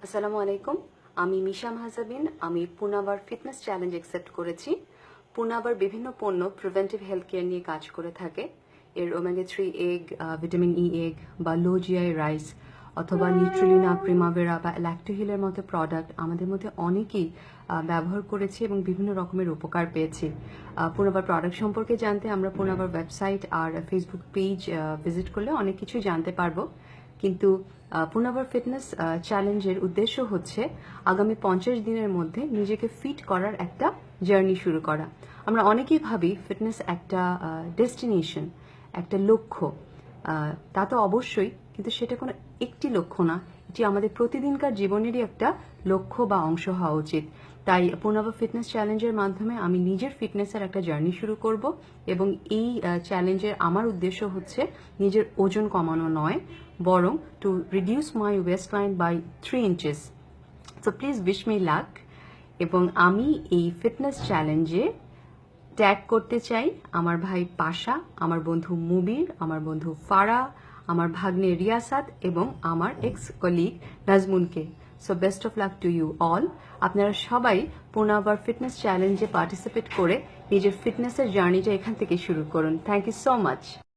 আসসালামু আলাইকুম। আমি মিশা মাহজাবিন। আমি পুনাবার ফিটনেস চ্যালেঞ্জ অ্যাকসেপ্ট করেছি। পুনাবার বিভিন্ন পণ্য প্রিভেন্টিভ হেলথ কেয়ার নিয়ে কাজ করে থাকে। এর omega-3 egg, vitamin E egg বা লো জিআই রাইস অথবা নিউট্রিলিনা, প্রিমাভেরা বা ল্যাক্টোহিলের মতো প্রোডাক্ট আমাদের মধ্যে অনেকেই ব্যবহার করেছি এবং বিভিন্ন রকমের উপকার পেয়েছি। পুনাবার প্রোডাক্ট সম্পর্কে জানতে আমরা পুনাবার ওয়েবসাইট আর ফেসবুক পেজ ভিজিট করলে অনেক কিছুই জানতে পারবো। কিন্তু পুনাবার ফিটনেস চ্যালেঞ্জের উদ্দেশ্য হচ্ছে আগামী 50 দিনের মধ্যে নিজেকে ফিট করার একটা জার্নি শুরু করা। আমরা অনেকেই ভাবি ফিটনেস একটা ডেস্টিনেশন, একটা লক্ষ্য। তা তো অবশ্যই, কিন্তু সেটা কোনো একটি লক্ষ্য না, এটি আমাদের প্রতিদিনকার জীবনেরই একটা লক্ষ্য বা অংশ হওয়া উচিত। তাই পুনাবা ফিটনেস চ্যালেঞ্জের মাধ্যমে আমি নিজের ফিটনেসের একটা জার্নি শুরু করব এবং এই চ্যালেঞ্জের আমার উদ্দেশ্য হচ্ছে নিজের ওজন কমানো নয়, বরং to reduce my waist line by 3 inches। So please wish me luck. এবং আমি এই ফিটনেস চ্যালেঞ্জে ট্যাগ করতে চাই আমার ভাই পাশা, আমার বন্ধু মুবির, আমার বন্ধু ফারা, আমার ভাগ্নে রিয়াসাত এবং আমার এক্স কলিগ নাজমুনকে। So best of luck to you all. আপনারা সবাই পুনাবার ফিটনেস চ্যালেঞ্জে পার্টিসিপেট করে নিজের ফিটনেসের জার্নিটা এখান থেকে শুরু করুন। Thank you so much.